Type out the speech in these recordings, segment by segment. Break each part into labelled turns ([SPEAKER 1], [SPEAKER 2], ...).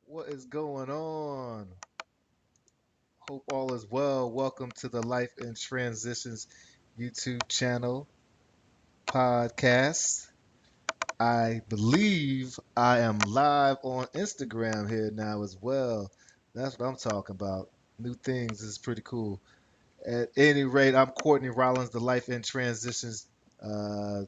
[SPEAKER 1] What is going on? Hope all is well. Welcome to the Life in Transitions YouTube channel podcast. I believe I am live on Instagram here now as well. That's what I'm talking about. New things is pretty cool. At any rate, I'm Courtney Rollins, the Life in Transitions uh,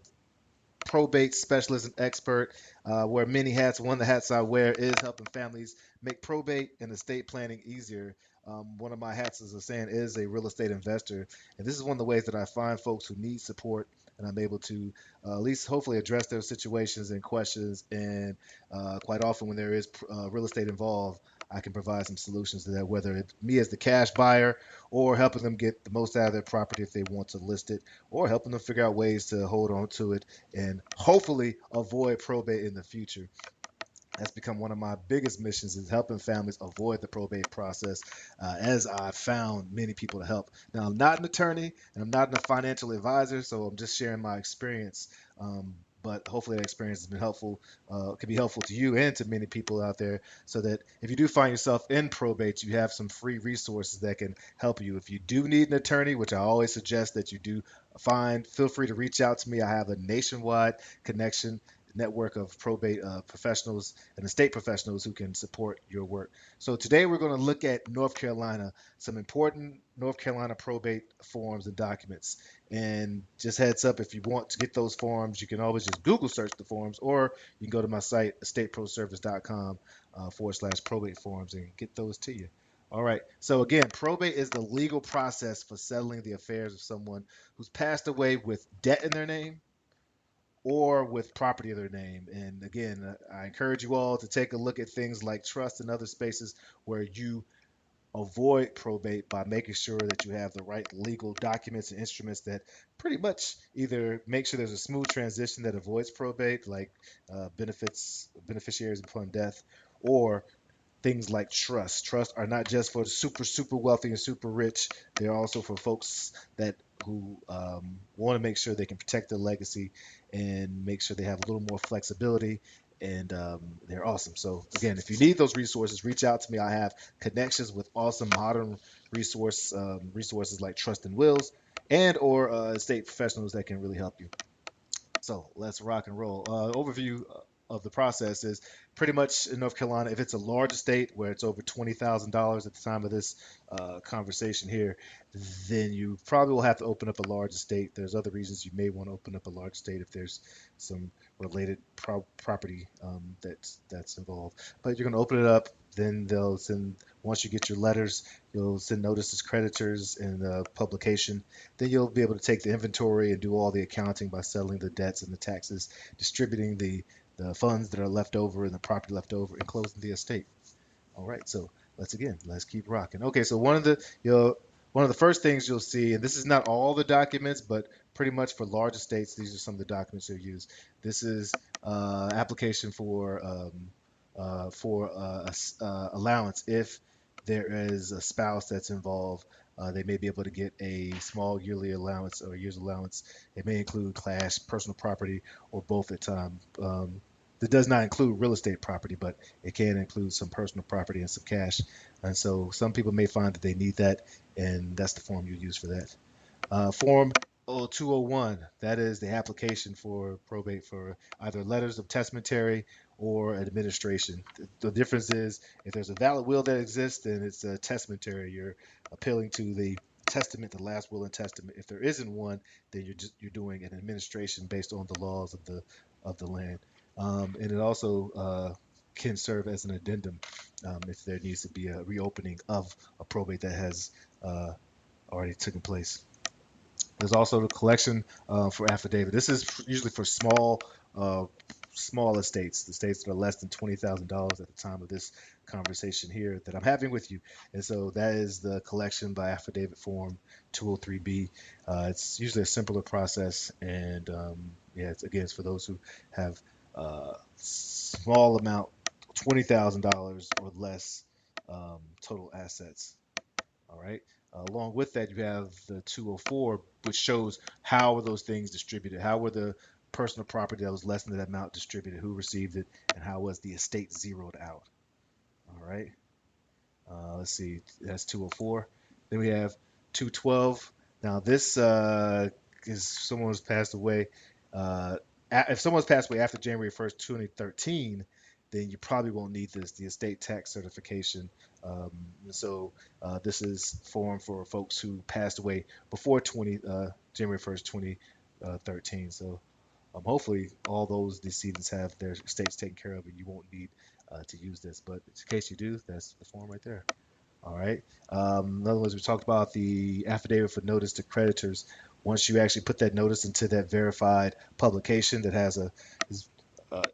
[SPEAKER 1] probate specialist and expert. Wear many hats. One of the hats I wear is helping families make probate and estate planning easier. One of my hats, as I was saying, is a real estate investor, and this is one of the ways that I find folks who need support, and I'm able to at least hopefully address their situations and questions. And quite often, when there is real estate involved, I can provide some solutions to that, whether it's me as the cash buyer or helping them get the most out of their property if they want to list it, or helping them figure out ways to hold on to it and hopefully avoid probate in the future. That's become one of my biggest missions is helping families avoid the probate process, as I've found many people to help. Now, I'm not an attorney and I'm not a financial advisor, so I'm just sharing my experience. But hopefully that experience has been helpful, can be helpful to you and to many people out there, so that if you do find yourself in probate, you have some free resources that can help you. If you do need an attorney, which I always suggest that you do find, feel free to reach out to me. I have a nationwide connection network of probate professionals and estate professionals who can support your work. So today we're going to look at North Carolina, some important North Carolina probate forms and documents. And just heads up, if you want to get those forms, you can always just Google search the forms, or you can go to my site, estateproservice.com / probate forms, and get those to you. All right. So again, probate is the legal process for settling the affairs of someone who's passed away with debt in their name or with property of their name. And again, I encourage you all to take a look at things like trust and other spaces where you avoid probate by making sure that you have the right legal documents and instruments that pretty much either make sure there's a smooth transition that avoids probate, like benefits, beneficiaries upon death, or things like trust. Trust are not just for the super wealthy and super rich. They're also for folks that who want to make sure they can protect their legacy and make sure they have a little more flexibility. And they're awesome. So again, if you need those resources, reach out to me. I have connections with awesome modern resources like Trust and Wills and or estate professionals that can really help you. So let's rock and roll. Overview of the process is pretty much in North Carolina, if it's a large estate where it's over $20,000 at the time of this conversation here, then you probably will have to open up a large estate. There's other reasons you may want to open up a large estate if there's some related property that's involved. But you're going to open it up. Then they'll send, once you get your letters, you'll send notices creditors and publication. Then you'll be able to take the inventory and do all the accounting by settling the debts and the taxes, distributing the funds that are left over and the property left over, and closing the estate. All right, so let's keep rocking. Okay, so one of the first things you'll see, and this is not all the documents, but pretty much for large estates, these are some of the documents you'll use. This is application for allowance if there is a spouse that's involved. They may be able to get a small yearly allowance or year's allowance. It may include cash, personal property, or both at time. That does not include real estate property, but it can include some personal property and some cash. And so some people may find that they need that, and that's the form you use for that. Form 201, that is the application for probate for either letters of testamentary or administration. The difference is if there's a valid will that exists, then it's a testamentary. You're appealing to the testament, the last will and testament. If there isn't one, then you're doing an administration based on the laws of the land. And it also can serve as an addendum if there needs to be a reopening of a probate that has already taken place. There's also the collection for affidavit. This is usually for uh, small estates, the states that are less than $20,000 at the time of this conversation here that I'm having with you. And so that is the collection by affidavit form 203B. It's usually a simpler process, and yeah, it's for those who have small amount, $20,000 or less total assets. All right. Along with that, you have the 204, which shows how were those things distributed? How were the personal property that was less than that amount distributed? Who received it? And how was the estate zeroed out? All right. Let's see, that's 204. Then we have 212. Now this is someone's passed away. Uh, if someone's passed away after January 1st, 2013, then you probably won't need this, the estate tax certification. Um, this is form for folks who passed away before January 1st, 2013. Hopefully all those decedents have their estates taken care of, and you won't need to use this. But in case you do, that's the form right there. All right. In other words, we talked about the affidavit for notice to creditors. Once you actually put that notice into that verified publication that has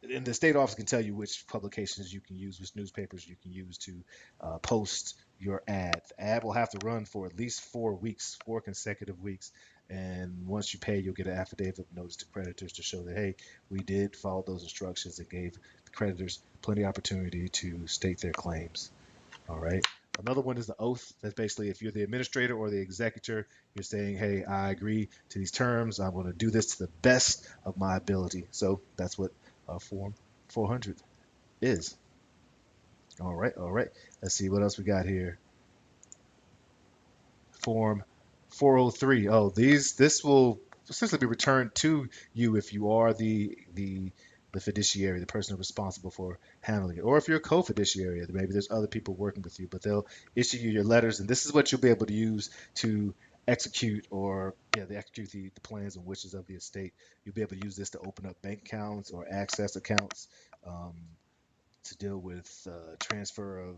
[SPEAKER 1] and the state office can tell you which publications you can use, which newspapers you can use to post your ad. The ad will have to run for at least 4 weeks, 4 consecutive weeks. And once you pay, you'll get an affidavit of notice to creditors to show that, hey, we did follow those instructions and gave the creditors plenty of opportunity to state their claims. All right. Another one is the oath. That's basically if you're the administrator or the executor, you're saying, hey, I agree to these terms. I'm going to do this to the best of my ability. So that's what Form 400 is. All right. All right. Let's see what else we got here. Form 403. Oh, this will essentially be returned to you if you are the fiduciary, the person responsible for handling it, or if you're a co-fiduciary, maybe there's other people working with you, but they'll issue you your letters, and this is what you'll be able to use to execute or yeah, they execute the plans and wishes of the estate. You'll be able to use this to open up bank accounts or access accounts. Um, to deal with transfer of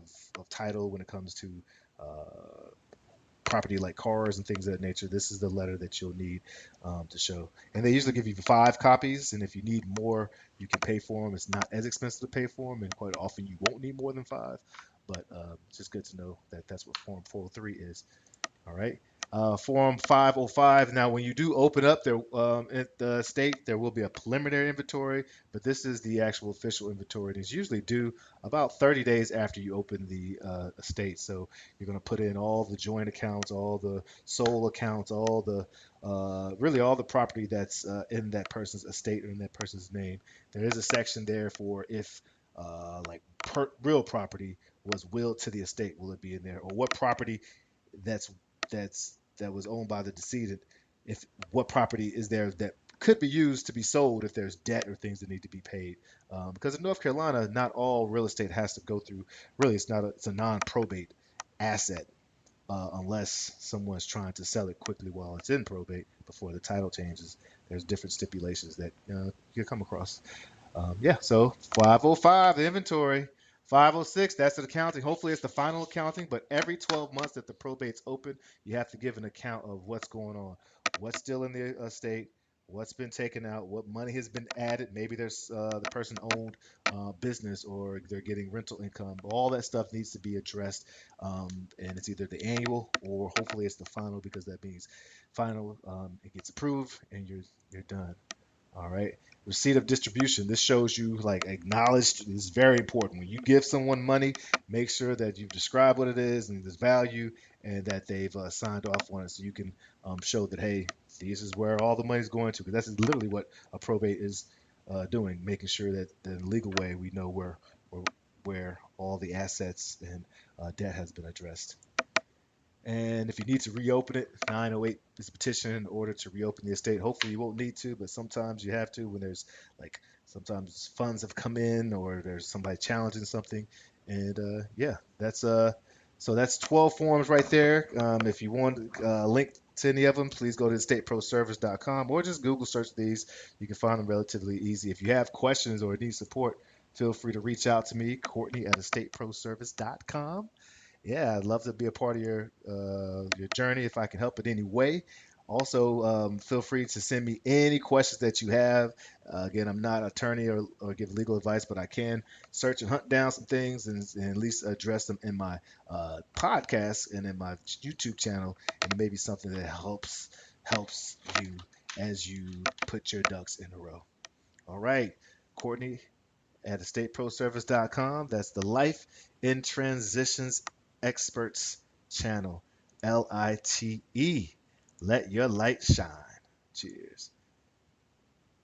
[SPEAKER 1] title when it comes to uh, property like cars and things of that nature. This is the letter that you'll need to show. And they usually give you 5 copies. And if you need more, you can pay for them. It's not as expensive to pay for them, and quite often you won't need more than 5. But it's just good to know that that's what Form 403 is. All right. Form 505. Now, when you do open up there at the state, there will be a preliminary inventory, but this is the actual official inventory. It's usually due about 30 days after you open the estate. So you're going to put in all the joint accounts, all the sole accounts, all the really all the property that's in that person's estate or in that person's name. There is a section there for if real property was willed to the estate, will it be in there, or what property that's that was owned by the decedent, if what property is there that could be used to be sold if there's debt or things that need to be paid. Because in North Carolina, not all real estate has to go through. Really, it's a non-probate asset unless someone's trying to sell it quickly while it's in probate before the title changes. There's different stipulations that you come across. Yeah, so 505, the inventory. 506, that's the accounting. Hopefully, it's the final accounting, but every 12 months that the probate's open, you have to give an account of what's going on, what's still in the estate, what's been taken out, what money has been added. Maybe there's the person owned business or they're getting rental income. All that stuff needs to be addressed, and it's either the annual or hopefully it's the final because that means final. It gets approved and you're done. All right. Receipt of distribution. This shows you like acknowledged. This is very important. When you give someone money, make sure that you've described what it is and this value and that they've signed off on it so you can show that, hey, this is where all the money's going to. Because that's literally what a probate is doing, making sure that the legal way we know where all the assets and debt has been addressed. And if you need to reopen it, 908 is a petition in order to reopen the estate. Hopefully you won't need to, but sometimes you have to when there's like sometimes funds have come in or there's somebody challenging something. And yeah, that's 12 forms right there. If you want a link to any of them, please go to estateproservice.com or just Google search these. You can find them relatively easy. If you have questions or need support, feel free to reach out to me, Courtney at estateproservice.com. Yeah, I'd love to be a part of your journey if I can help in any way. Also, feel free to send me any questions that you have. Again, I'm not an attorney or give legal advice, but I can search and hunt down some things and at least address them in my podcast and in my YouTube channel, and maybe something that helps you as you put your ducks in a row. All right, Courtney at estateproservice.com. That's the Life in Transitions Experts channel. LITE. Let your light shine. Cheers.